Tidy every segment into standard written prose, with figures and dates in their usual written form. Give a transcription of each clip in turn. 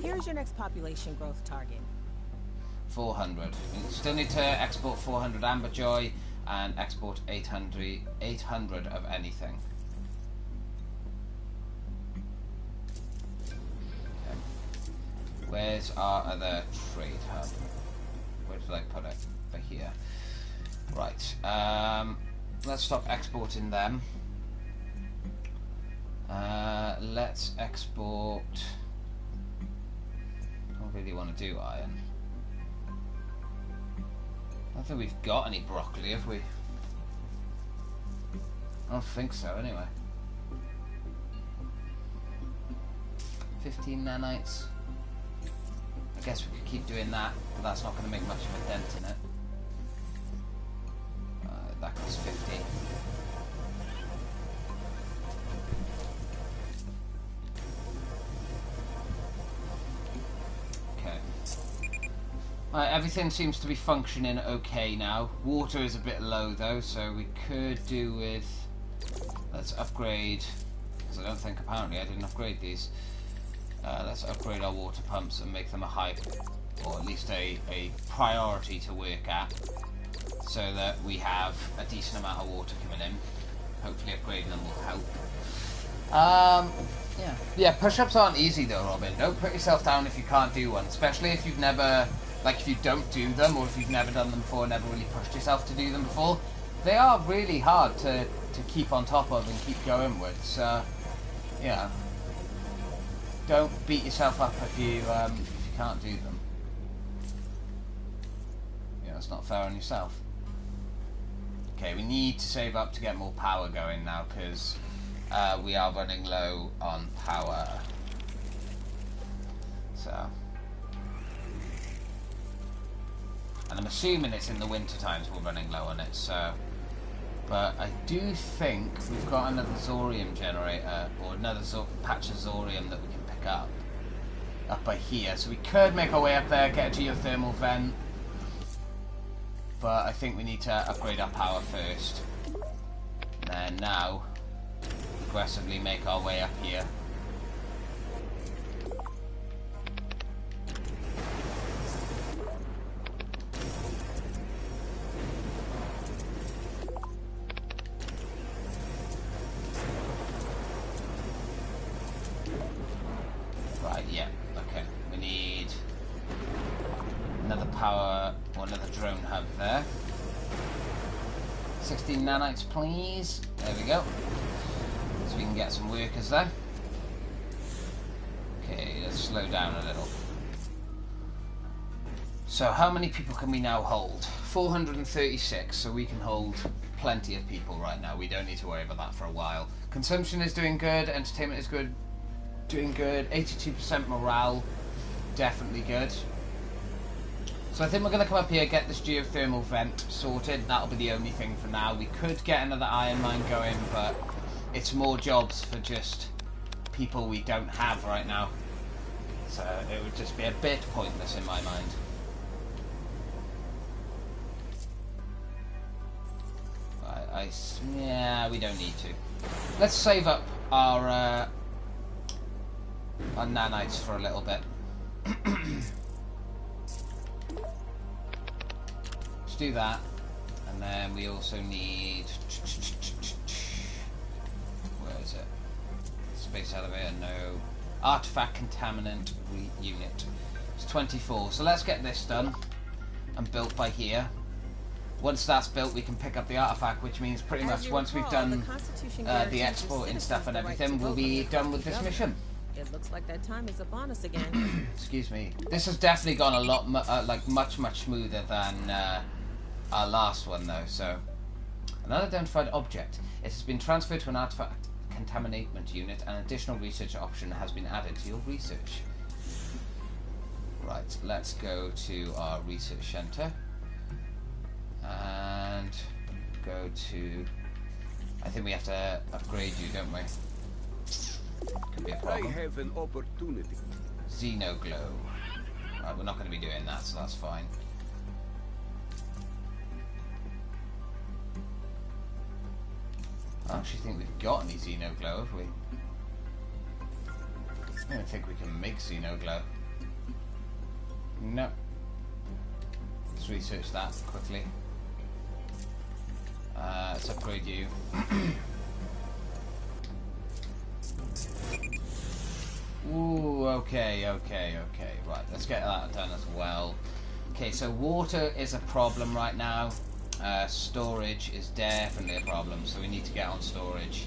Here's your next population growth target. 400. We still need to export 400 amberjoy and export 800 of anything. Okay. Where's our other trade hub? Where did I put it? For here. Right. Let's stop exporting them. Let's export. I don't really want to do iron. I don't think we've got any broccoli, have we? I don't think so, anyway. 15 nanites. I guess we could keep doing that, but that's not going to make much of a dent in it. That costs 50. Everything seems to be functioning okay now. Water is a bit low though, so we could do with... Let's upgrade, because I don't think, apparently I didn't upgrade these. Let's upgrade our water pumps and make them a high, or at least a priority to work at, so that we have a decent amount of water coming in. Hopefully upgrading them will help. Yeah, push-ups aren't easy though, Robin. Don't put yourself down if you can't do one, especially if you've never... Like, if you don't do them, or if you've never done them before, never really pushed yourself to do them before, they are really hard to keep on top of and keep going with. So, yeah, don't beat yourself up if you can't do them. Yeah, it's not fair on yourself. Okay, we need to save up to get more power going now, because we are running low on power. So... And I'm assuming it's in the winter times we're running low on it, so... But I do think we've got another Zorium generator, or another patch of Zorium that we can pick up by here. So we could make our way up there, get a geothermal vent. But I think we need to upgrade our power first. And then now, progressively make our way up here. Drone hub there. 16 nanites, please. There we go. So we can get some workers there. Okay, let's slow down a little. So how many people can we now hold? 436, so we can hold plenty of people right now. We don't need to worry about that for a while. Consumption is doing good, entertainment is good, doing good, 82% morale, definitely good. So I think we're going to come up here, get this geothermal vent sorted. That'll be the only thing for now. We could get another iron mine going, but it's more jobs for just people we don't have right now. So it would just be a bit pointless in my mind. Yeah, we don't need to. Let's save up our nanites for a little bit. Do that, and then we also need, where is it? Space elevator, no. Artifact contaminant unit. It's 24. So let's get this done and built by here. Once that's built, we can pick up the artifact, which means pretty much once we've done the exporting stuff and everything, we'll be done with this mission. It looks like that time is upon us again. Excuse me. This has definitely gone a lot, much smoother than our last one, though. So, an unidentified object. It has been transferred to an artifact contamination unit. An additional research option has been added to your research. Right, let's go to our research center and go to. I think we have to upgrade you, don't we? Could be a problem. I have an opportunity. Xenoglow. Right, we're not going to be doing that, so that's fine. I don't actually think we've got any Xenoglow, have we? I don't think we can make Xenoglow. No. Let's research that quickly. Let's upgrade you. Ooh, okay. Right, let's get that done as well. Okay, so water is a problem right now. Storage is definitely a problem, so we need to get on storage.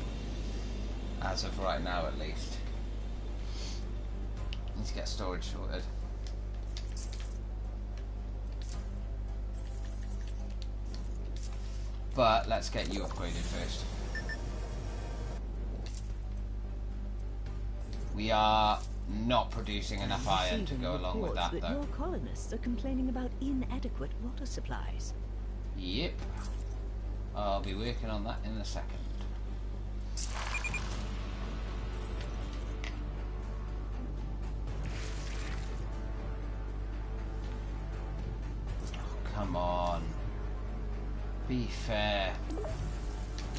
As of right now, at least. Need to get storage sorted. But let's get you upgraded first. We are not producing enough iron to go along with that, though. Your colonists are complaining about inadequate water supplies. Yep. I'll be working on that in a second. Oh, come on. Be fair.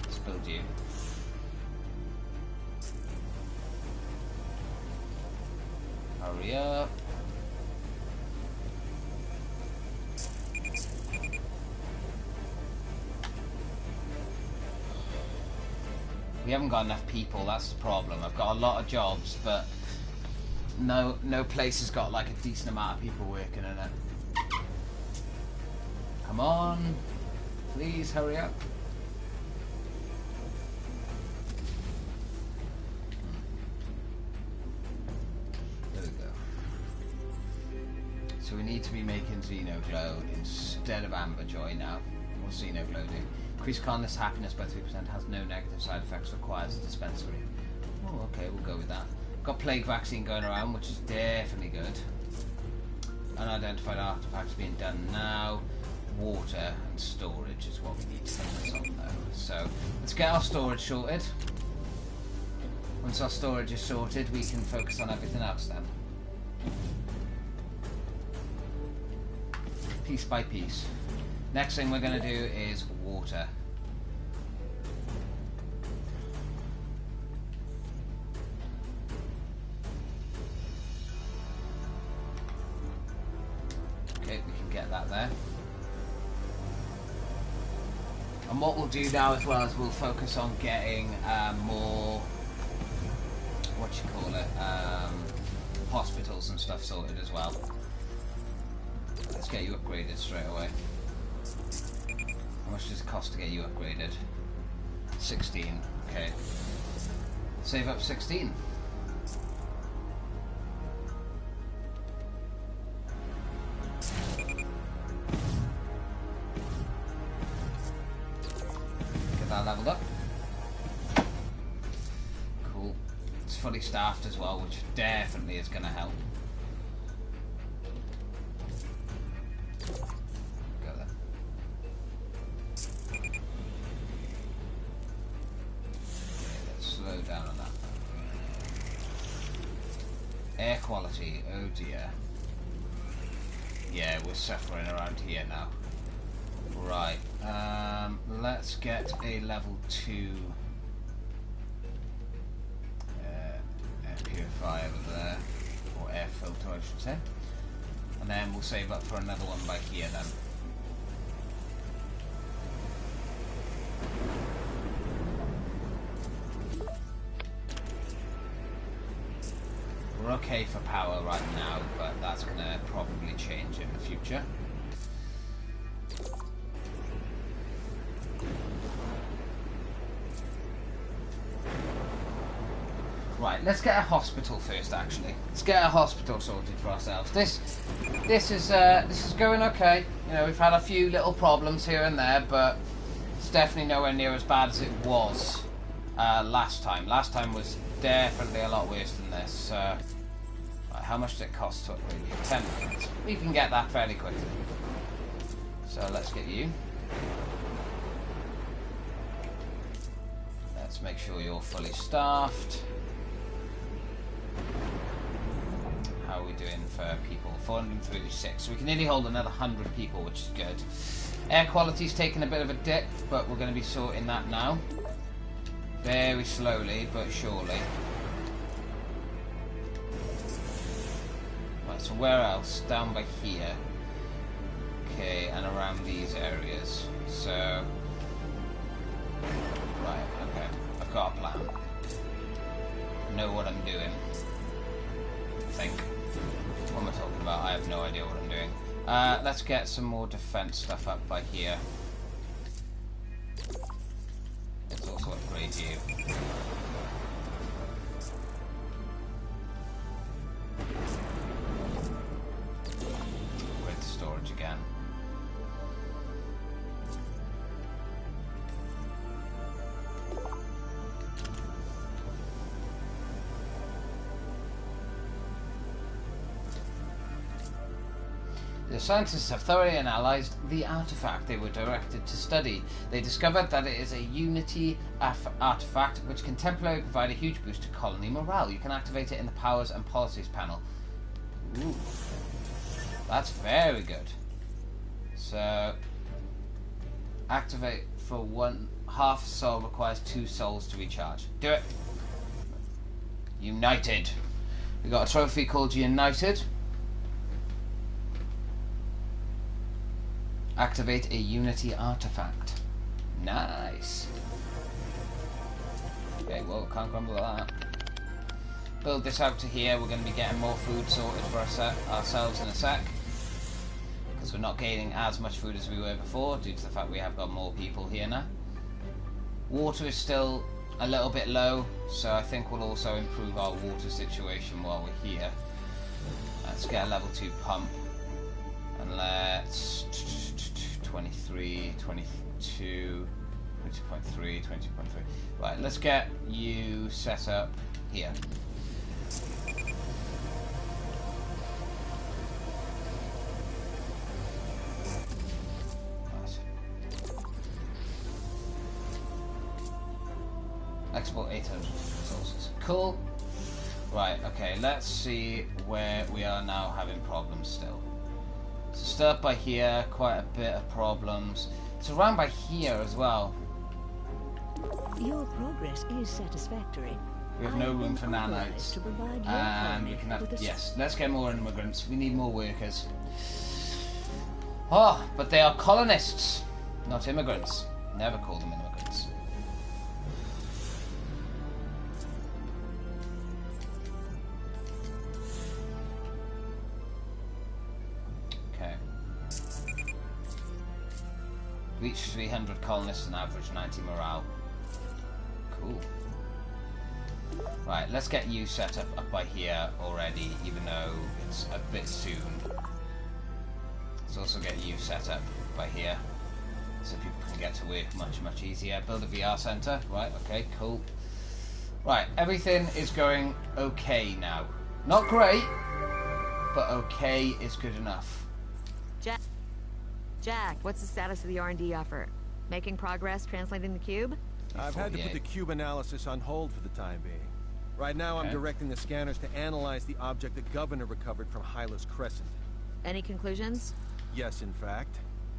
Let's build you. Hurry up. We haven't got enough people, that's the problem. I've got a lot of jobs, but no place has got like a decent amount of people working in it. Come on. Please hurry up. There we go. So we need to be making Xenoglow instead of Amberjoy now. Or Xenoglow do. Increased colonist happiness by 3%, has no negative side effects, requires a dispensary. Oh, okay, we'll go with that. Got plague vaccine going around, which is definitely good. Unidentified artifacts being done now. Water and storage is what we need to focus on though. So let's get our storage sorted. Once our storage is sorted, we can focus on everything else then. Piece by piece. Next thing we're going to do is water. Okay, we can get that there. And what we'll do now as well is we'll focus on getting more, hospitals and stuff sorted as well. Let's get you upgraded straight away. How much does it cost to get you upgraded? 16, okay. Save up 16. Get that leveled up. Cool. It's fully staffed as well, which definitely is going to help. Air quality, oh dear. Yeah, we're suffering around here now. Right, let's get a level 2 air purifier over there, or air filter I should say. And then we'll save up for another one by here then. We're okay for power right now, but that's going to probably change in the future. Right, let's get a hospital first. Actually, let's get a hospital sorted for ourselves. This is going okay. You know, we've had a few little problems here and there, but it's definitely nowhere near as bad as it was last time. Last time was definitely a lot worse than this. Right, how much does it cost to upgrade you? 10 minutes. We can get that fairly quickly. So let's get you. Let's make sure you're fully staffed. How are we doing for people? 436. So we can nearly hold another 100 people, which is good. Air quality's taken a bit of a dip, but we're going to be sorting that now. Very slowly, but surely. Right, Right, so where else? Down by here. Okay, and around these areas. So... Right, okay. I've got a plan. Know what I'm doing. I think. What am I talking about? I have no idea what I'm doing. Let's get some more defense stuff up by here. Let's also upgrade you. Upgrade the storage again. The scientists have thoroughly analysed the artifact they were directed to study. They discovered that it is a Unity artifact which can temporarily provide a huge boost to colony morale. You can activate it in the Powers and Policies panel. Ooh. That's very good. So, activate for one half soul requires 2 souls to recharge. Do it! United. We got a trophy called United. Activate a Unity artifact. Nice. Okay, well, can't grumble at that. Build this out to here. We're going to be getting more food sorted for ourselves in a sec. Because we're not gaining as much food as we were before, due to the fact we have got more people here now. Water is still a little bit low, so I think we'll also improve our water situation while we're here. Let's get a level 2 pump. And let's... 23, 22, 22.3, 22.3. Right, let's get you set up here. Nice. Export 800 resources. Cool. Right, okay, let's see where we are now having problems still. So start by here, quite a bit of problems. It's around by here as well. Your progress is satisfactory. We have no room for nanites. And we can have... Yes, let's get more immigrants. We need more workers. Oh, but they are colonists, not immigrants. Never call them immigrants. Reach 300 colonists and average 90 morale. Cool. Right, let's get you set up by here already, even though it's a bit soon. Let's also get you set up by here, so people can get to work much easier. Build a VR center. Right, okay, cool. Right, everything is going okay now. Not great, but okay is good enough. Jack, what's the status of the R&D effort? Making progress translating the cube? I've had to put the cube analysis on hold for the time being. Right now I'm directing the scanners to analyze the object the Governor recovered from Hylas Crescent. Any conclusions? Yes, in fact.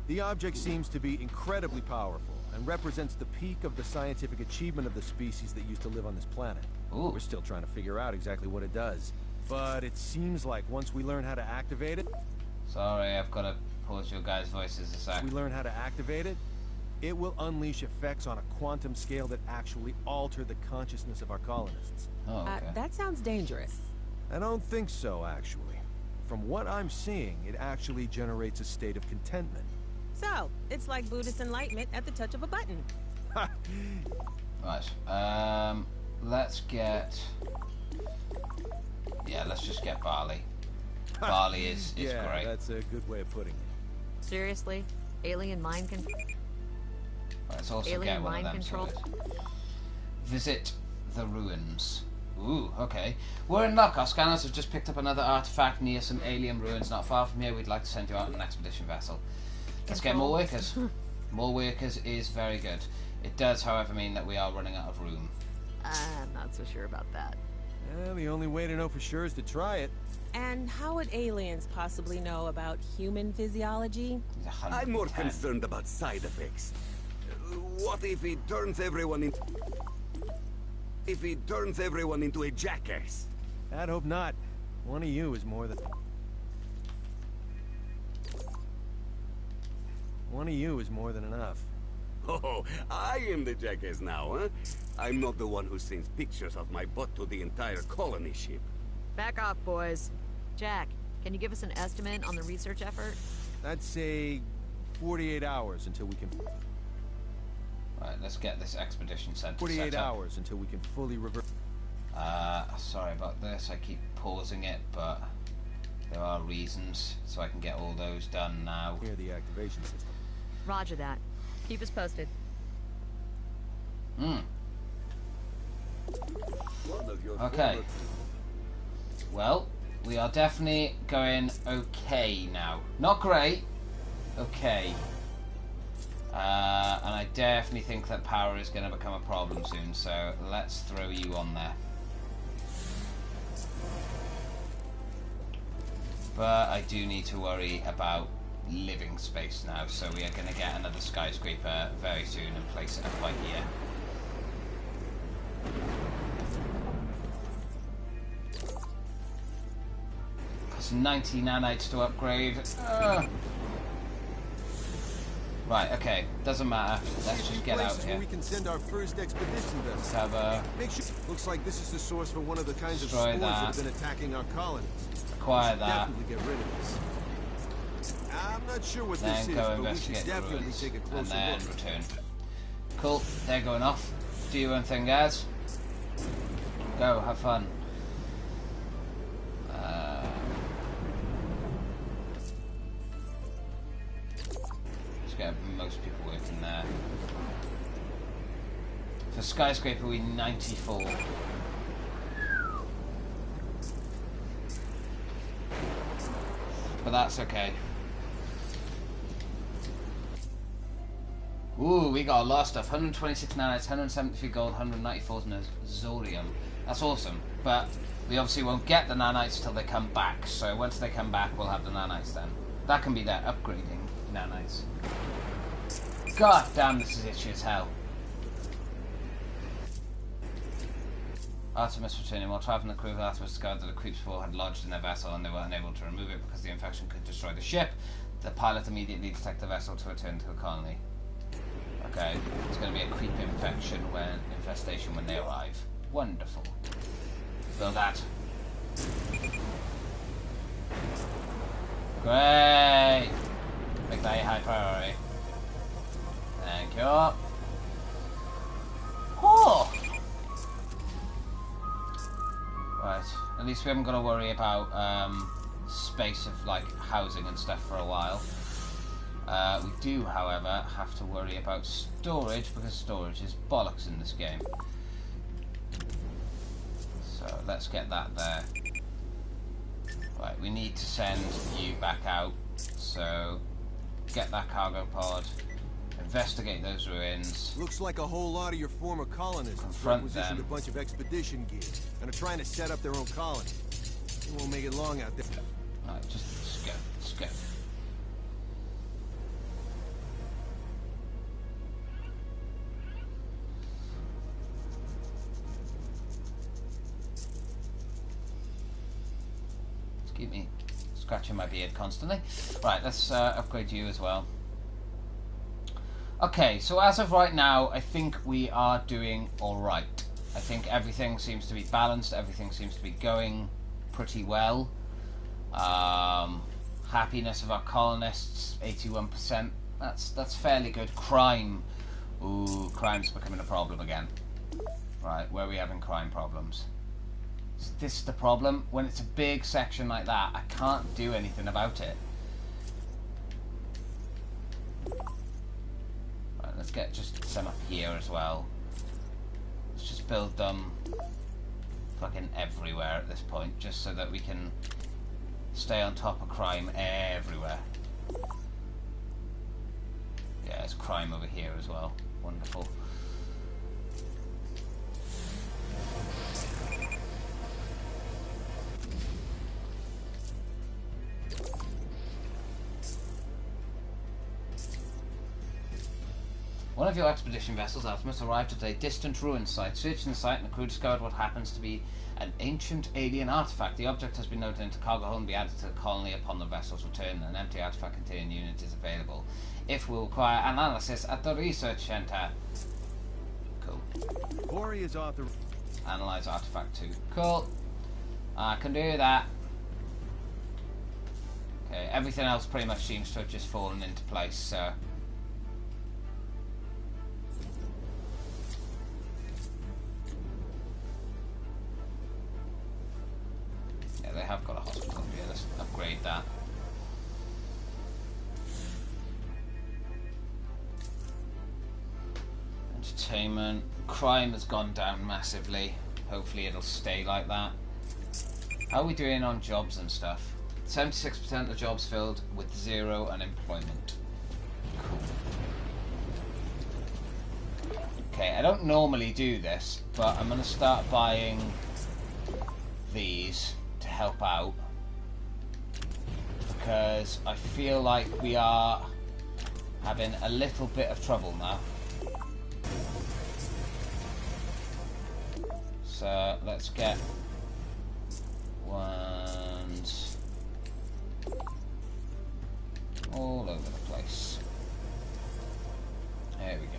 The object seems to be incredibly powerful and represents the peak of the scientific achievement of the species that used to live on this planet. Ooh. We're still trying to figure out exactly what it does. But it seems like once we learn how to activate it... Sorry, I've got to pause your guys' voices a sec. We learn how to activate it, it will unleash effects on a quantum scale that actually alter the consciousness of our colonists. Oh, okay. That sounds dangerous. I don't think so, actually. From what I'm seeing, it actually generates a state of contentment. So, it's like Buddhist enlightenment at the touch of a button. Right, let's get... Yeah, let's just get barley. Barley is yeah, great. That's a good way of putting it. Seriously? Alien mind control? Let's also Alien get one of mind them control? sorted. Visit the ruins. Ooh, okay. We're in luck. Our scanners have just picked up another artifact near some alien ruins not far from here. We'd like to send you out on an expedition vessel. Let's get more workers. More workers is very good. It does, however, mean that we are running out of room. I'm not so sure about that. Well, the only way to know for sure is to try it. And how would aliens possibly know about human physiology? I'm more concerned about side effects. What if he turns everyone into... If he turns everyone into a jackass? I'd hope not. One of you is more than... One of you is more than enough. Oh, I am the jackass now, huh? I'm not the one who sends pictures of my butt to the entire colony ship. Back off, boys. Jack, can you give us an estimate on the research effort? I'd say 48 hours until we can... Right, let's get this expedition center 48 set up. hours until we can fully revert... Sorry about this. I keep pausing it, but there are reasons, so I can get all those done now. Near the activation system. Roger that. Keep us posted. One of your Okay. former- Well, we are definitely going okay now. Not great. Okay. And I definitely think that power is going to become a problem soon, so let's throw you on there. But I do need to worry about living space now, so we are going to get another skyscraper very soon and place it up right here. That's 90 nanites to upgrade. Right, okay, doesn't matter. Let's just get out Places where here. we can send our first expedition Let's vessel. have a Make sure. Looks like this is the source for one of the kinds of Destroy spores that that. have been attacking our colonies. acquire We should that. definitely get rid of this. I'm not sure what Then this is, go but we should investigate the definitely ruins, take a and closer then look. return. Cool, they're going off. Do your own thing, guys. Go, have fun. Let's get most people working there. For skyscraper, we 94. But that's okay. Ooh, we got a lot of stuff. 126 nanites, 173 gold, 194 zorium. That's awesome. But we obviously won't get the nanites till they come back. So once they come back, we'll have the nanites then. That can be their upgrading nanites. God damn, this is itchy as hell. Artemis returning. While traveling, the crew of Artemis discovered that a creep spore had lodged in their vessel and they were unable to remove it because the infection could destroy the ship. The pilot immediately detected the vessel to return to the colony. Okay, it's going to be a creep infection infestation when they arrive. Wonderful. Build that. Great! Make that a high priority. Thank you. Oh! Right, at least we haven't got to worry about space of like housing and stuff for a while. We do, however, have to worry about storage because storage is bollocks in this game. So let's get that there. Right, we need to send you back out. So get that cargo pod, investigate those ruins. Looks like a whole lot of your former colonists Confront requisitioned them. a bunch of expedition gear and are trying to set up their own colony. They won't make it long out there. Right, just go, just go. Keep me scratching my beard constantly. Right, let's upgrade you as well. Okay, so as of right now, I think we are doing alright. I think everything seems to be balanced, everything seems to be going pretty well. Happiness of our colonists, 81%. That's fairly good. Crime. Ooh, crime's becoming a problem again. Right, where are we having crime problems? Is this the problem? When it's a big section like that, I can't do anything about it. Right, let's get just some up here as well. Let's just build them fucking everywhere at this point, just so that we can stay on top of crime everywhere. Yeah, there's crime over here as well. Wonderful. One of your expedition vessels, Alchemist, arrived at a distant ruin site. Searching the site, and the crew discovered what happens to be an ancient alien artifact. The object has been noted into cargo hold and be added to the colony upon the vessel's return. An empty artifact containing unit is available. If we require analysis at the research center. Cool. Ori is author. Analyze artifact 2. Cool. I can do that. Okay, everything else pretty much seems to have just fallen into place, so... yeah, they have got a hospital here. Let's upgrade that. Entertainment. Crime has gone down massively. Hopefully it'll stay like that. How are we doing on jobs and stuff? 76% of jobs filled with 0 unemployment. Cool. Okay, I don't normally do this, but I'm going to start buying these to help out. Because I feel like we are having a little bit of trouble now. So let's get ones all over the place. There we go.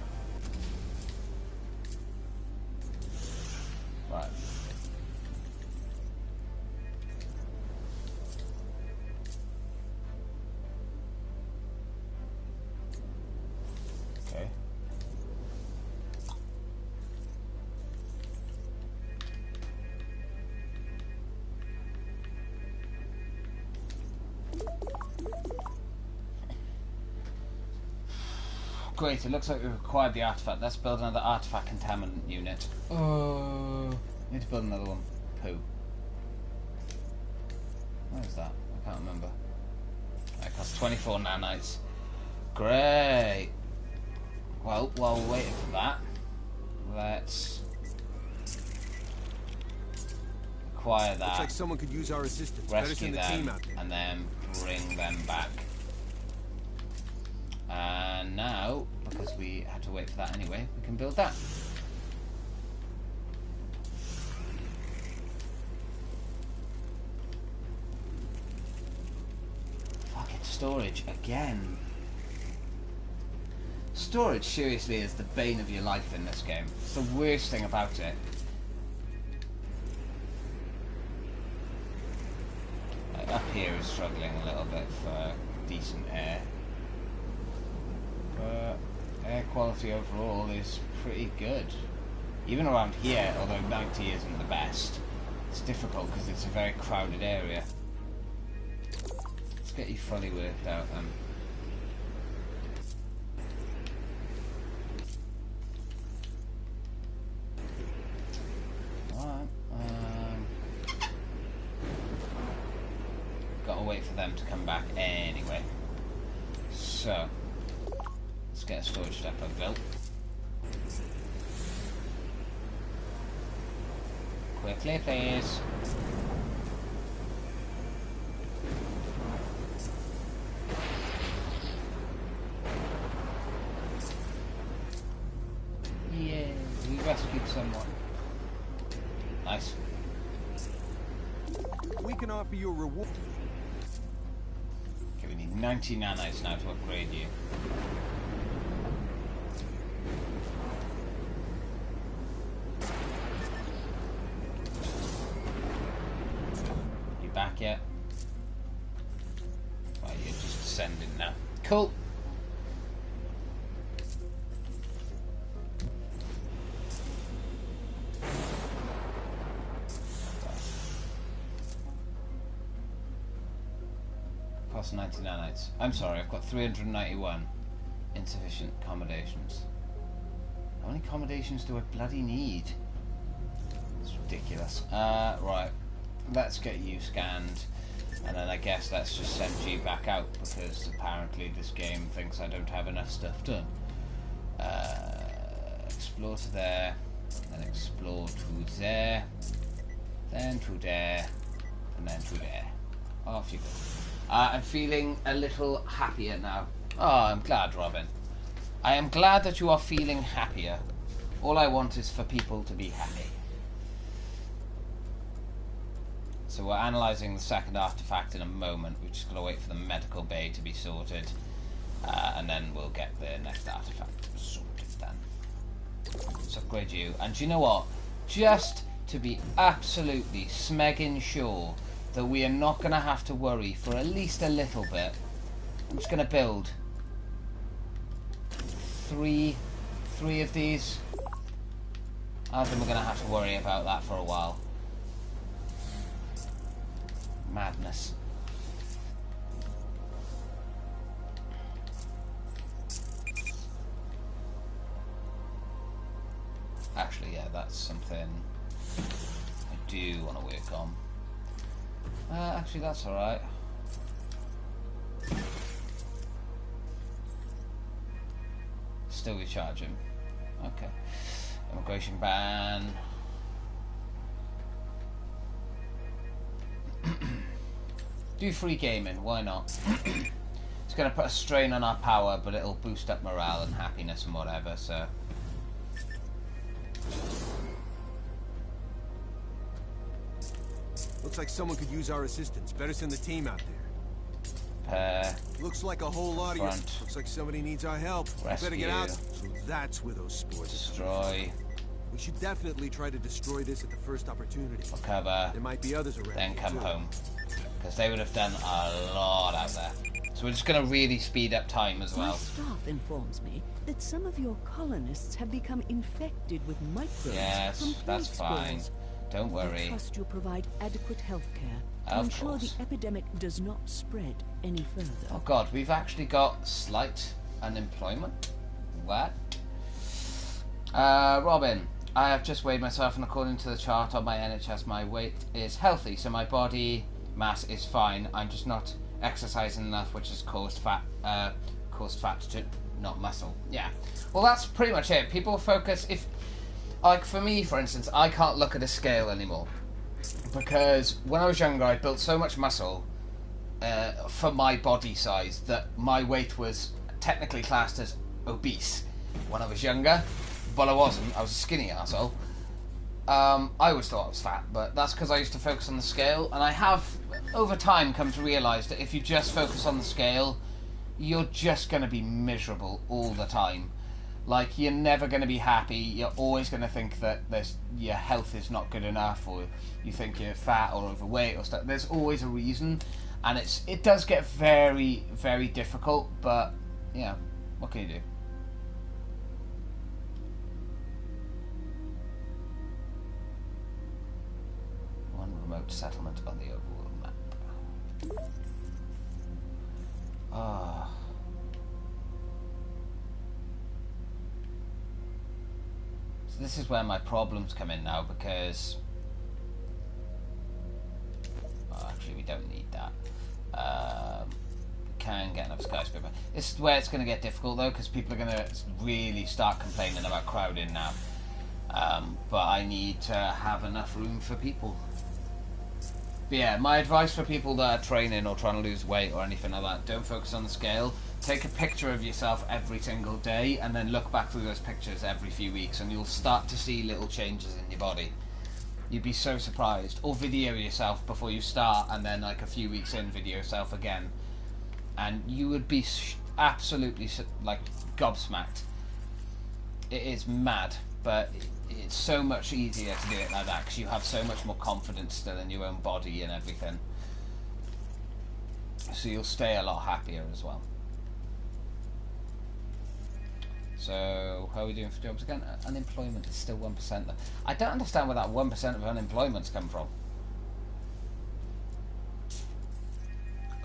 Right. Okay. Great, it looks like we've acquired the artifact. Let's build another artifact contaminant unit. Need to build another one. Poo. Where's that? I can't remember. That costs 24 nanites. Great. Well, while we're waiting for that, let's acquire that. Looks like someone could use our assistance. Rescue them, and then bring them back. And now, because we had to wait for that anyway, we can build that. Fucking storage again. Storage seriously is the bane of your life in this game. It's the worst thing about it. Like up here is struggling a little bit for decent air. But air quality overall is pretty good. Even around here, although 90 isn't the best, it's difficult because it's a very crowded area. Let's get you fully worked out then. Alright, gotta wait for them to come back anyway. So let's get a storage depot built. Quickly, please. Yeah, we rescued someone. Nice. We can offer you a reward. Okay, we need 90 nanites now to upgrade you. Back yet? Right, you're just descending now. Cool. Cost 90 nanites. I'm sorry, I've got 391. Insufficient accommodations. How many accommodations do I bloody need? It's ridiculous. Right. Let's get you scanned, and then I guess let's just send you back out, because apparently this game thinks I don't have enough stuff done. Explore to there, then explore to there, then to there, and then to there. Off you go. I'm feeling a little happier now. Oh, I'm glad, Robin. I am glad that you are feeling happier. All I want is for people to be happy. So we're analysing the second artifact in a moment. We've just got to wait for the medical bay to be sorted. And then we'll get the next artifact sorted then. Let's upgrade you. And do you know what? Just to be absolutely smegging sure that we are not going to have to worry for at least a little bit, I'm just going to build three of these. I think we're going to have to worry about that for a while. Madness. Actually, yeah, that's something I do want to work on. Actually, that's alright. Still recharge him. Okay. Immigration ban. Do free gaming, why not? It's going to put a strain on our power, but it'll boost up morale and happiness and whatever, so... Looks like someone could use our assistance. Better send the team out there. Looks like a whole lot of you. Looks like somebody needs our help. Rescue. Better get out. So that's where those spores destroy. We should definitely try to destroy this at the first opportunity. Recover. There might be others around. Then come home. Because they would have done a lot out there. So we're just going to really speed up time as well. My staff informs me that some of your colonists have become infected with microbes. Yes, that's fine. Don't worry. I trust you'll provide adequate health care to ensure the epidemic does not spread any further. Oh god, we've actually got slight unemployment. What? Robin, I have just weighed myself, and according to the chart on my NHS, my weight is healthy, so my body mass is fine. I'm just not exercising enough, which has caused fat to not muscle. Yeah. Well, that's pretty much it. People focus if. Like, for me, for instance, I can't look at a scale anymore. Because when I was younger, I built so much muscle for my body size that my weight was technically classed as obese when I was younger. But I wasn't. I was a skinny arsehole. I always thought I was fat, but that's because I used to focus on the scale. And I have, over time, come to realise that if you just focus on the scale, you're just going to be miserable all the time. Like, you're never going to be happy. You're always going to think that your health is not good enough, or you think you're fat or overweight or stuff. There's always a reason, and it does get very, very difficult. But yeah, what can you do? One remote settlement on the overworld map. Ah. This is where my problems come in now, because actually we don't need that. We can get another skyscraper. This is where it's going to get difficult though, because people are going to really start complaining about crowding now. But I need to have enough room for people. But yeah, my advice for people that are training or trying to lose weight or anything like that, don't focus on the scale. Take a picture of yourself every single day and then look back through those pictures every few weeks, and you'll start to see little changes in your body. You'd be so surprised. Or video yourself before you start, and then like a few weeks in, video yourself again. And you would be absolutely like gobsmacked. It is mad, but it's so much easier to do it like that because you have so much more confidence still in your own body and everything. So you'll stay a lot happier as well. So, how are we doing for jobs again? Unemployment is still 1% though. I don't understand where that 1% of unemployment's come from.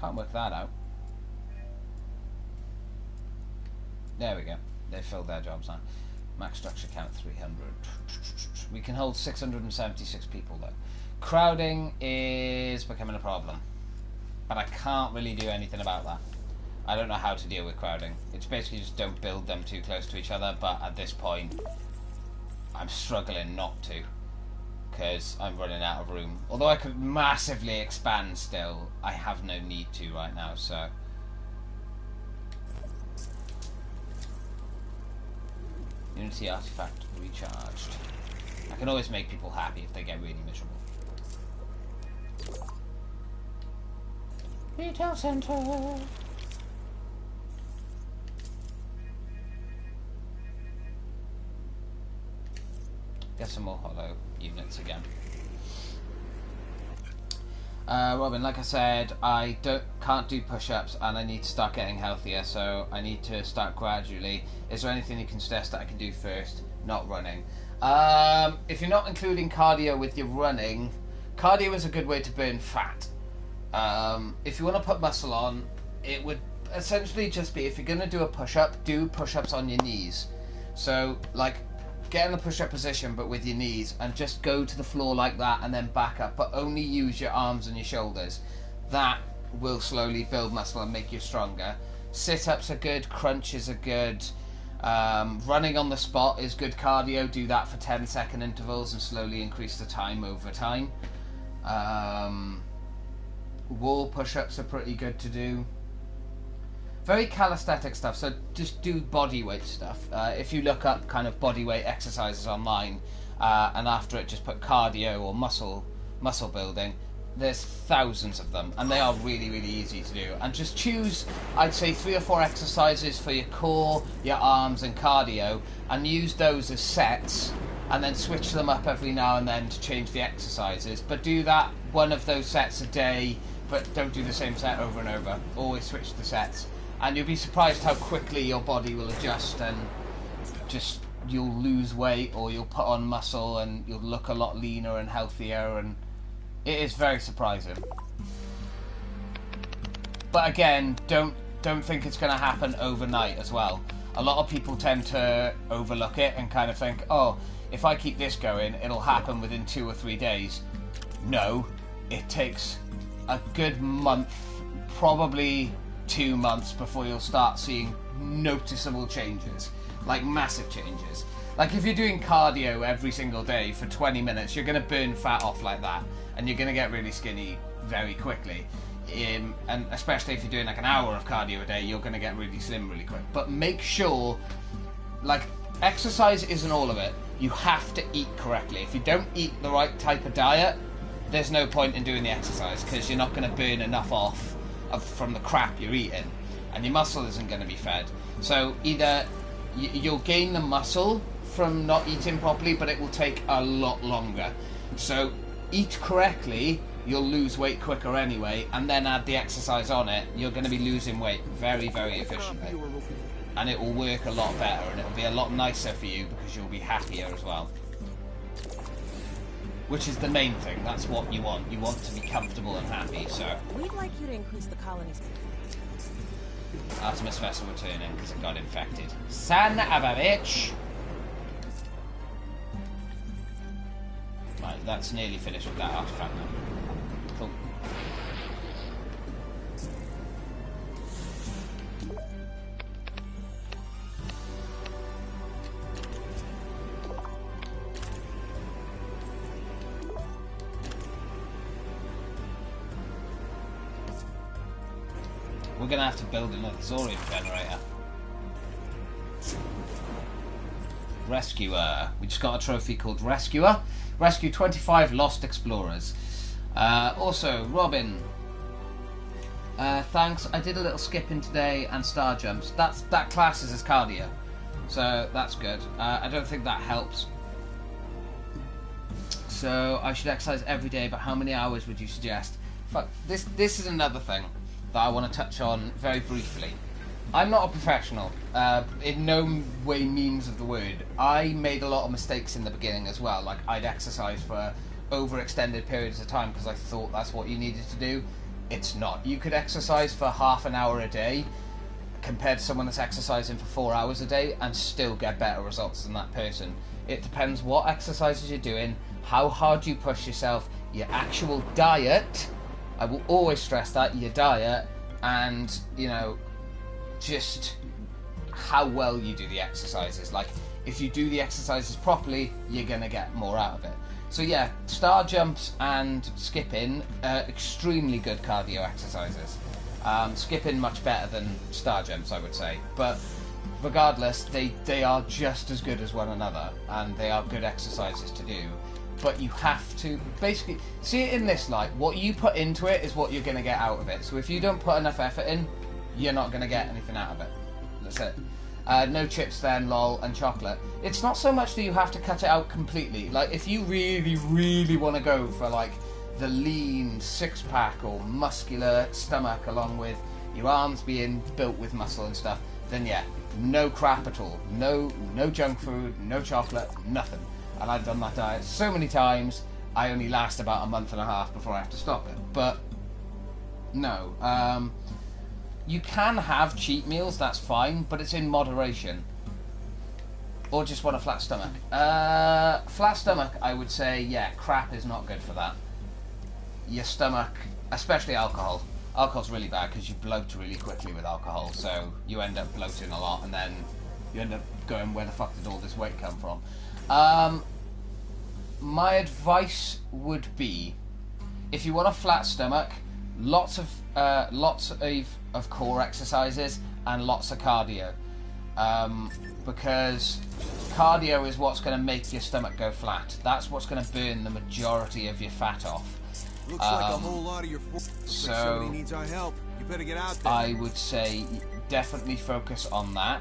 Can't work that out. There we go. They filled their jobs now. Max structure count 300. We can hold 676 people though. Crowding is becoming a problem. But I can't really do anything about that. I don't know how to deal with crowding. It's basically just don't build them too close to each other, but at this point I'm struggling not to because I'm running out of room. Although I could massively expand still, I have no need to right now, so Unity artifact recharged. I can always make people happy if they get really miserable. Retail center. Get some more hollow units again. Robin, like I said, I can't do push-ups and I need to start getting healthier, so I need to start gradually. Is there anything you can suggest that I can do first? Not running. If you're not including cardio with your running, cardio is a good way to burn fat. If you want to put muscle on, it would essentially just be, if you're going to do a push-up, do push-ups on your knees. So, like, get in the push-up position but with your knees and just go to the floor like that and then back up, but only use your arms and your shoulders. That will slowly build muscle and make you stronger. Sit-ups are good, crunches are good, running on the spot is good cardio. Do that for 10-second intervals and slowly increase the time over time. Wall push-ups are pretty good to do. Very calisthenic stuff, so just do body weight stuff. If you look up kind of body weight exercises online, and after it just put cardio or muscle building, there's thousands of them, and they are really, really easy to do. And just choose, I'd say, 3 or 4 exercises for your core, your arms, and cardio, and use those as sets, and then switch them up every now and then to change the exercises. But do that, one of those sets a day, but don't do the same set over and over. Always switch the sets. And you'll be surprised how quickly your body will adjust, and just you'll lose weight or you'll put on muscle and you'll look a lot leaner and healthier, and it is very surprising. But again, don't think it's going to happen overnight as well. A lot of people tend to overlook it and kind of think, oh, if I keep this going, it'll happen within 2 or 3 days. No, it takes a good month, probably 2 months, before you'll start seeing noticeable changes, like massive changes. Like if you're doing cardio every single day for 20 minutes, you're going to burn fat off like that, and you're going to get really skinny very quickly. And especially if you're doing like an hour of cardio a day, you're going to get really slim really quick. But make sure, like, exercise isn't all of it. You have to eat correctly. If you don't eat the right type of diet, there's no point in doing the exercise, because you're not going to burn enough off from the crap you're eating, and your muscle isn't going to be fed. So either you'll gain the muscle from not eating properly, but it will take a lot longer. So eat correctly, you'll lose weight quicker anyway, and then add the exercise on it. You're going to be losing weight very, very efficiently, and it will work a lot better, and it'll be a lot nicer for you because you'll be happier as well. Which is the main thing. That's what you want. You want to be comfortable and happy, so... We'd like you to increase the colony's... Artemis vessel returning because it got infected. Son of a bitch! Right, that's nearly finished with that artifact now. Cool. We're going to have to build another Zorium generator. Rescuer. We just got a trophy called Rescuer. Rescue 25 Lost Explorers. Also, Robin. Thanks. I did a little skipping today and star jumps. That classes as cardio. So that's good. I don't think that helps. So I should exercise every day, but how many hours would you suggest? Fuck, this is another thing that I want to touch on very briefly. I'm not a professional, in no way means of the word. I made a lot of mistakes in the beginning as well. Like, I'd exercise for overextended periods of time because I thought that's what you needed to do. It's not. You could exercise for half an hour a day compared to someone that's exercising for 4 hours a day and still get better results than that person. It depends what exercises you're doing, how hard you push yourself, your actual diet. I will always stress that, your diet, and, you know, just how well you do the exercises. Like, if you do the exercises properly, you're going to get more out of it. So yeah, star jumps and skipping are extremely good cardio exercises. Skipping much better than star jumps, I would say. But regardless, they are just as good as one another, and they are good exercises to do. But you have to basically see it in this light. What you put into it is what you're going to get out of it. So if you don't put enough effort in, you're not going to get anything out of it. That's it. No chips then, lol, and chocolate. It's not so much that you have to cut it out completely. Like, if you really, really want to go for, like, the lean six-pack or muscular stomach along with your arms being built with muscle and stuff, then yeah, no crap at all. No junk food, no chocolate, nothing. And I've done that diet so many times, I only last about a month and a half before I have to stop it. But, no, you can have cheat meals, that's fine, but it's in moderation. Or just want a flat stomach. Flat stomach, I would say, yeah, crap is not good for that. Your stomach, especially alcohol. Alcohol's really bad because you bloat really quickly with alcohol, so you end up bloating a lot, and then you end up going, where the fuck did all this weight come from? My advice would be, if you want a flat stomach, lots of core exercises and lots of cardio, because cardio is what's going to make your stomach go flat. That's what's going to burn the majority of your fat off. Looks like a whole lot of your so somebody needs our help. You better get out there. I would say definitely focus on that.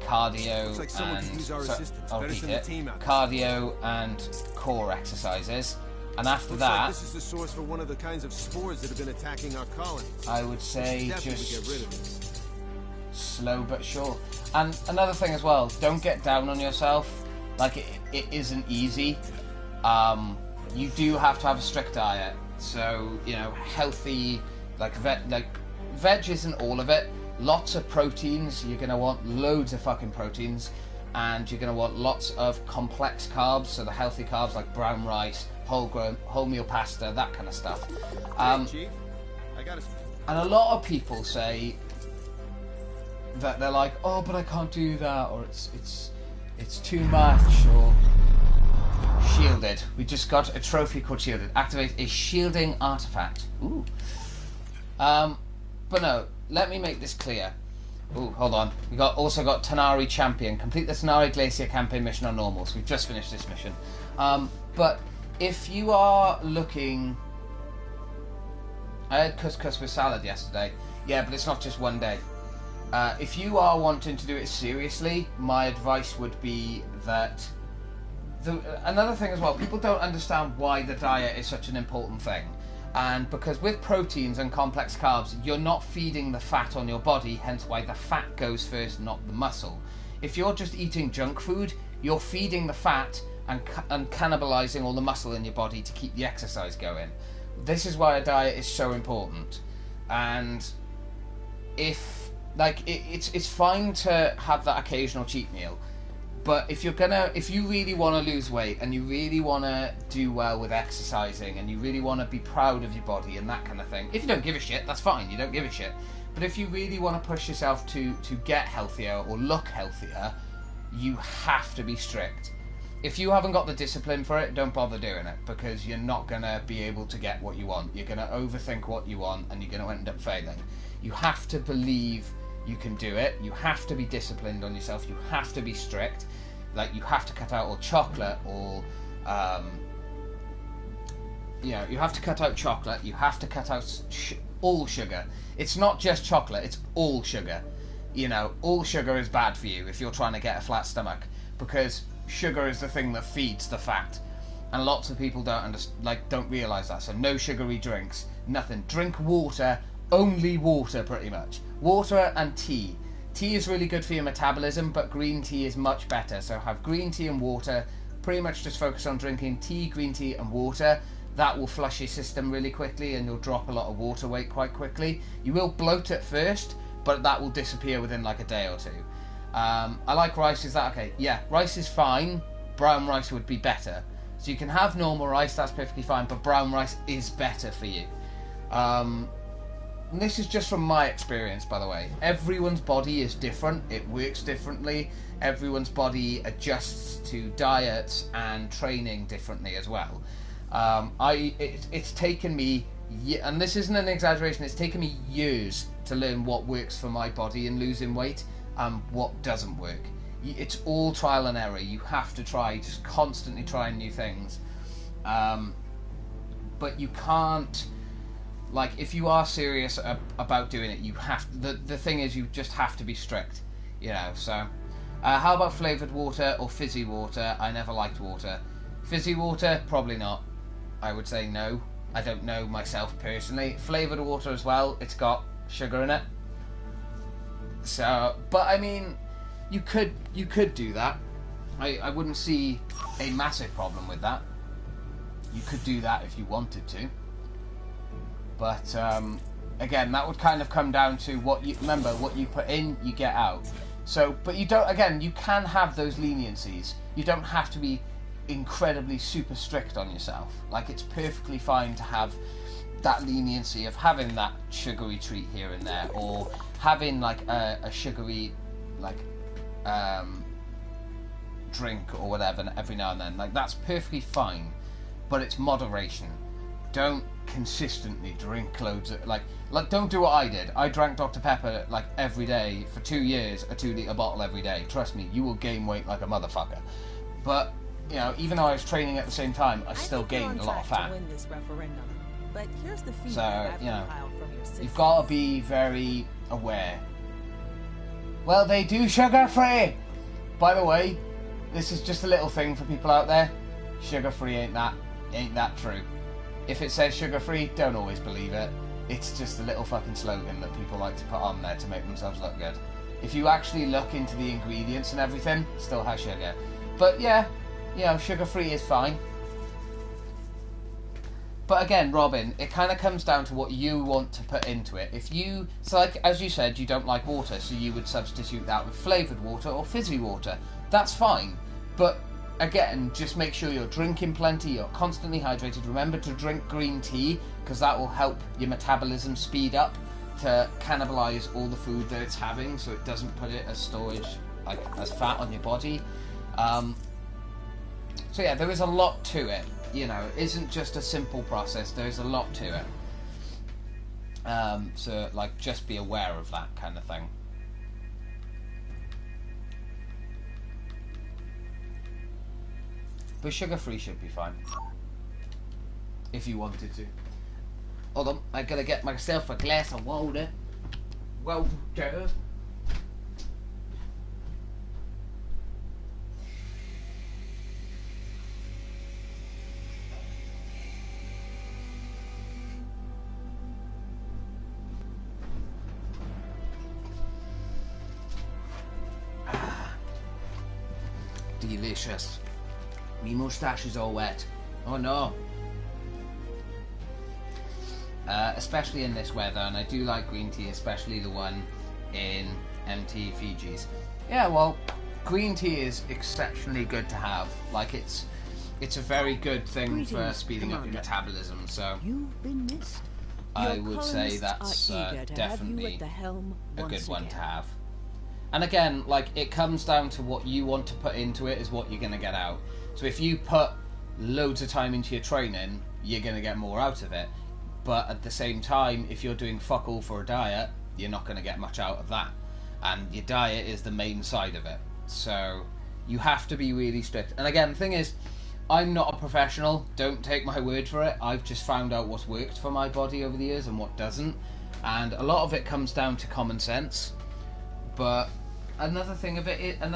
Cardio looks like someone and could use our assistance. I'll Better repeat send the it. team out. Cardio and core exercises. And after Looks that, like this is the source for one of the kinds of spores that have been attacking our colonies. I would say Definitely just get rid of this. slow but sure. And another thing as well, don't get down on yourself. Like, it isn't easy. You do have to have a strict diet. So, you know, healthy, like veg isn't all of it. Lots of proteins. You're going to want loads of fucking proteins. And you're going to want lots of complex carbs. So the healthy carbs like brown rice, wholemeal pasta, that kind of stuff. Hey, Chief, I got and a lot of people say that they're like, oh, but I can't do that, or it's too much, or shielded. We just got a trophy called shielded. Activate a shielding artifact. Ooh. But no, let me make this clear. Ooh, hold on. We also got Tanari Champion. Complete the Tanari Glacier campaign mission on normal. So we've just finished this mission. But if you are looking... I had couscous with salad yesterday. Yeah, but it's not just one day. If you are wanting to do it seriously, my advice would be that... Another thing as well, people don't understand why the diet is such an important thing. And because with proteins and complex carbs, you're not feeding the fat on your body, hence why the fat goes first, not the muscle. If you're just eating junk food, you're feeding the fat and cannibalizing all the muscle in your body to keep the exercise going. This is why a diet is so important. And if, like, it's fine to have that occasional cheat meal, but if you really want to lose weight and you really want to do well with exercising and you really want to be proud of your body and that kind of thing, if you don't give a shit, that's fine, you don't give a shit. But if you really want to push yourself to get healthier or look healthier, you have to be strict. If you haven't got the discipline for it, don't bother doing it, because you're not going to be able to get what you want. You're going to overthink what you want and you're going to end up failing. You have to believe you can do it. You have to be disciplined on yourself. You have to be strict. Like, you have to cut out all chocolate, or you know, you have to cut out chocolate. You have to cut out all sugar. It's not just chocolate, it's all sugar. You know, all sugar is bad for you if you're trying to get a flat stomach, because sugar is the thing that feeds the fat. And lots of people don't realise that. So no sugary drinks, nothing. Drink water, only water pretty much. Water and tea. Tea is really good for your metabolism, but green tea is much better. So have green tea and water. Pretty much just focus on drinking tea, green tea and water. That will flush your system really quickly and you'll drop a lot of water weight quite quickly. You will bloat at first, but that will disappear within like a day or two. I like rice. Is that okay? Yeah, rice is fine. Brown rice would be better. So you can have normal rice, that's perfectly fine, but brown rice is better for you. And this is just from my experience, by the way. Everyone's body is different. It works differently. Everyone's body adjusts to diets and training differently as well. It's taken me, and this isn't an exaggeration, it's taken me years to learn what works for my body in losing weight. and what doesn't work. It's all trial and error. You have to try, just constantly trying new things. But you can't, like, if you are serious about doing it, you have, the thing is, you just have to be strict, you know. So how about flavoured water or fizzy water? I never liked water. Fizzy water, probably not. I would say no. I don't know myself personally. Flavoured water as well, it's got sugar in it. So, but I mean, you could do that. I wouldn't see a massive problem with that. You could do that if you wanted to. But again, that would kind of come down to what you remember. What you put in, you get out. So, but you don't. Again, you can have those leniencies. You don't have to be incredibly super strict on yourself. Like, it's perfectly fine to have that leniency of having that sugary treat here and there, or having like a sugary like drink or whatever every now and then. Like, that's perfectly fine, but it's moderation. Don't consistently drink loads of like don't do what I did. I drank Dr. Pepper like every day for 2 years, a 2-litre bottle every day. Trust me, you will gain weight like a motherfucker. But you know, even though I was training at the same time, I still gained a lot of fat. To win this referendum. But here's the feedback So, I've you know, compiled from your citizens. you've got to be very aware. Well, they do sugar-free! By the way, this is just a little thing for people out there. Sugar-free ain't that true. If it says sugar-free, don't always believe it. It's just a little fucking slogan that people like to put on there to make themselves look good. If you actually look into the ingredients and everything, still has sugar. But yeah, you know, sugar-free is fine. But again, Robin, it kind of comes down to what you want to put into it. If you, so like, as you said, you don't like water, so you would substitute that with flavoured water or fizzy water. That's fine. But again, just make sure you're drinking plenty, you're constantly hydrated. Remember to drink green tea, because that will help your metabolism speed up to cannibalise all the food that it's having, so it doesn't put it as storage, like as fat on your body. So yeah, there is a lot to it. You know, it isn't just a simple process. There's a lot to it. So like, just be aware of that kind of thing. But sugar-free should be fine. If you wanted to. Hold on, I gotta get myself a glass of water. Water. Delicious. Me moustache is all wet. Oh no. Especially in this weather, and I do like green tea, especially the one in MT Fiji's. Yeah, well, green tea is exceptionally good to have. Like, it's a very good thing for speeding up your metabolism. So You've been missed. I Your would say colonists that's are eager to definitely have you at the helm a good once one to again. have. And again, like, it comes down to what you want to put into it is what you're going to get out. So if you put loads of time into your training, you're going to get more out of it. But at the same time, if you're doing fuck all for a diet, you're not going to get much out of that. And your diet is the main side of it. So you have to be really strict. And again, the thing is, I'm not a professional. Don't take my word for it. I've just found out what's worked for my body over the years and what doesn't. And a lot of it comes down to common sense. But another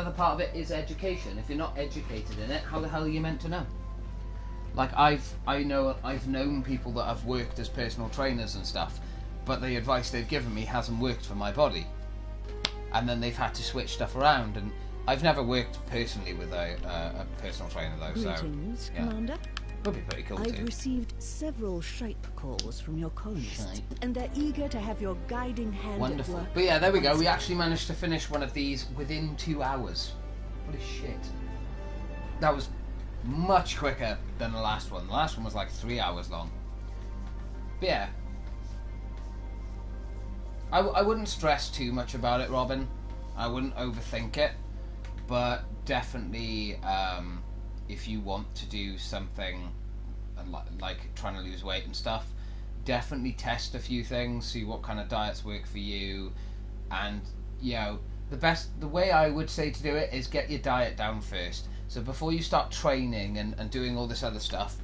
part of it is education. If you're not educated in it, how the hell are you meant to know? Like, I've known people that have worked as personal trainers and stuff, but the advice they've given me hasn't worked for my body, and then they've had to switch stuff around. And I've never worked personally with a personal trainer though, so Greetings, yeah, Commander. would be pretty cool I've too. received several shape calls from your colonists, Shape. and they're eager to have your guiding hand Wonderful. at work. But yeah, there we go. once We again. actually managed to finish one of these within 2 hours. Holy shit. That was much quicker than the last one. The last one was like 3 hours long. But yeah. I wouldn't stress too much about it, Robin. I wouldn't overthink it. But definitely, if you want to do something like trying to lose weight and stuff, definitely test a few things, see what kind of diets work for you, and, you know, the way I would say to do it is get your diet down first. So before you start training and doing all this other stuff,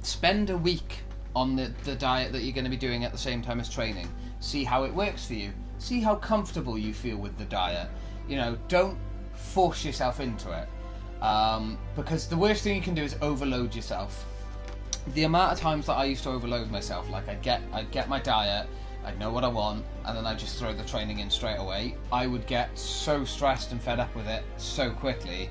spend a week on the diet that you're going to be doing at the same time as training. See how it works for you. See how comfortable you feel with the diet. You know, don't force yourself into it. Because the worst thing you can do is overload yourself. The amount of times that I used to overload myself, like I'd get my diet, I'd know what I want, and then I'd just throw the training in straight away. I would get so stressed and fed up with it so quickly,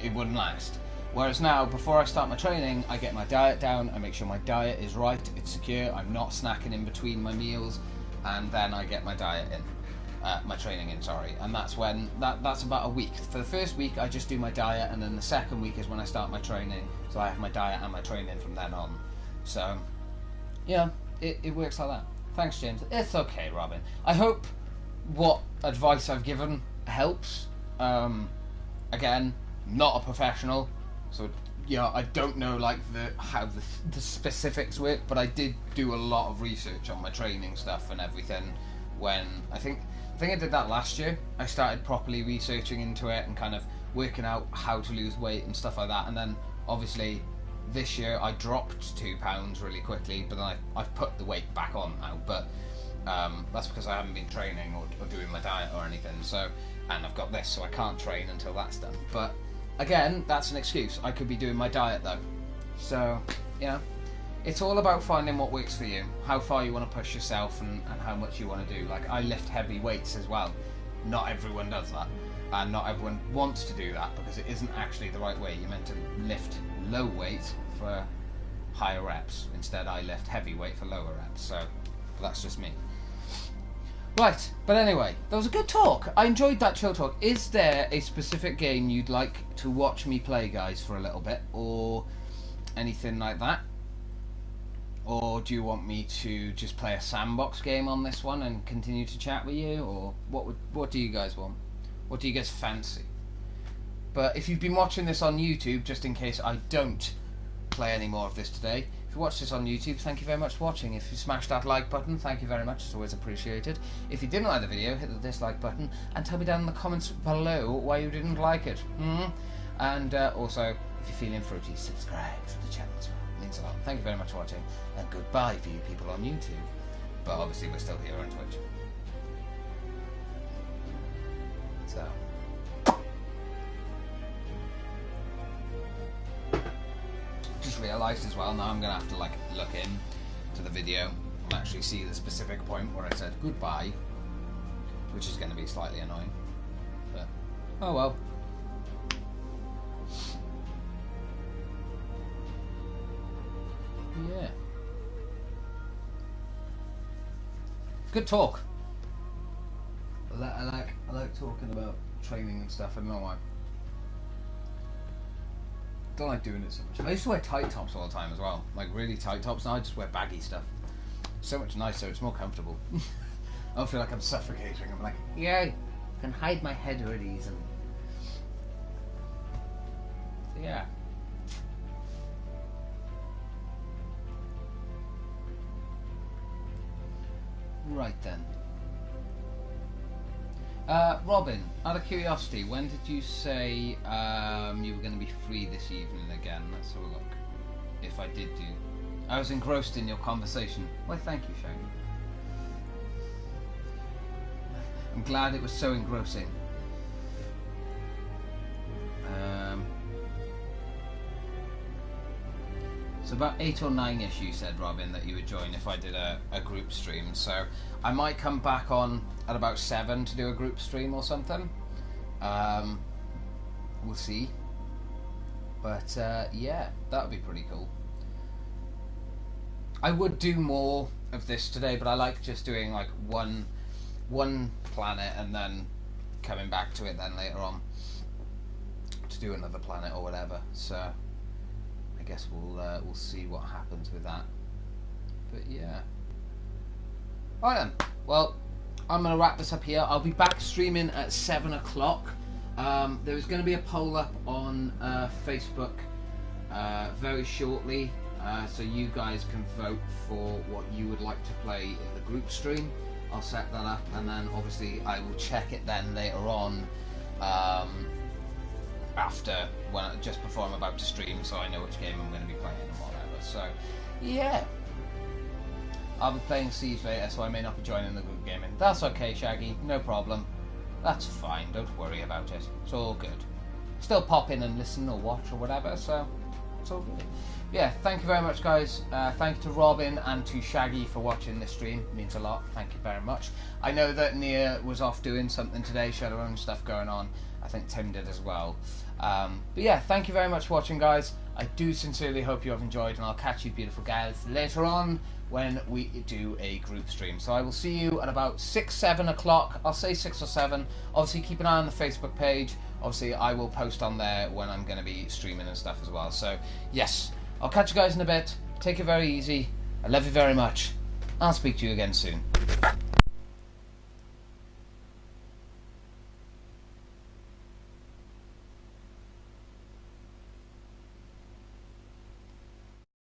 it wouldn't last. Whereas now, before I start my training, I get my diet down, I make sure my diet is right, it's secure, I'm not snacking in between my meals, and then I get my diet in. My training in, sorry. And that's when, that's about a week. For the first week, I just do my diet, and then the second week is when I start my training. So I have my diet and my training from then on. So, yeah, it works like that. Thanks, James. It's okay, Robin. I hope what advice I've given helps. Again, not a professional, so yeah, I don't know like how the specifics work, but I did do a lot of research on my training stuff and everything. When I think I did that last year. I started properly researching into it and kind of working out how to lose weight and stuff like that. And then obviously this year I dropped 2 pounds really quickly, but then I've put the weight back on now. But that's because I haven't been training or doing my diet or anything. So, and I've got this, so I can't train until that's done. But again, that's an excuse. I could be doing my diet though. So, you know, it's all about finding what works for you, how far you want to push yourself, and how much you want to do. Like, I lift heavy weights as well. Not everyone does that, and not everyone wants to do that because it isn't actually the right way. You're meant to lift low weight for higher reps. Instead, I lift heavy weight for lower reps. So that's just me. Right, but anyway, that was a good talk. I enjoyed that chill talk. Is there a specific game you'd like to watch me play, guys, for a little bit, or anything like that? Or do you want me to just play a sandbox game on this one and continue to chat with you? Or what do you guys want? What do you guys fancy? But if you've been watching this on YouTube, just in case I don't play any more of this today, if you watch this on YouTube, thank you very much for watching. If you smash that like button, thank you very much. It's always appreciated. If you didn't like the video, hit the dislike button and tell me down in the comments below why you didn't like it. And also, if you're feeling fruity, subscribe to the channel as well. Means a lot. Thank you very much for watching, and goodbye for you people on YouTube. But obviously we're still here on Twitch. So just realised as well, now I'm gonna have to like look in to the video and actually see the specific point where I said goodbye, which is gonna be slightly annoying. But oh well. Yeah. Good talk. I like talking about training and stuff. I don't know why. Don't like doing it so much. I used to wear tight tops all the time as well, like really tight tops. Now I just wear baggy stuff. So much nicer. It's more comfortable. I don't feel like I'm suffocating. I'm like, yeah, I can hide my head really easily. So yeah. Right then. Robin, out of curiosity, when did you say you were going to be free this evening again? Let's have a look. If I did do... I was engrossed in your conversation. Well, thank you, Shane. I'm glad it was so engrossing. So about 8 or 9ish you said, Robin, that you would join if I did a group stream. So I might come back on at about 7 to do a group stream or something. We'll see. But yeah, that would be pretty cool. I would do more of this today, but I like just doing like one planet and then coming back to it then later on to do another planet or whatever. So I guess we'll see what happens with that. But yeah. Alright then. Well, I'm gonna wrap this up here. I'll be back streaming at 7 o'clock. There's going to be a poll up on Facebook very shortly, so you guys can vote for what you would like to play in the group stream. I'll set that up, and then obviously I will check it then later on, after, just before I'm about to stream, so I know which game I'm going to be playing and whatever. So yeah, I'll be playing Siege later, so I may not be joining the group gaming. That's okay, Shaggy, no problem. That's fine, don't worry about it. It's all good. Still pop in and listen or watch or whatever, so it's all good. Yeah, thank you very much, guys. Thank you to Robin and to Shaggy for watching this stream. It means a lot. Thank you very much. I know that Nia was off doing something today. She had her own stuff going on. I think Tim did as well. But yeah, thank you very much for watching, guys. I do sincerely hope you have enjoyed, and I'll catch you beautiful guys later on when we do a group stream. So I will see you at about 6, 7 o'clock. I'll say 6 or 7. Obviously, keep an eye on the Facebook page. Obviously, I will post on there when I'm going to be streaming and stuff as well. So, yes, I'll catch you guys in a bit. Take it very easy. I love you very much. I'll speak to you again soon.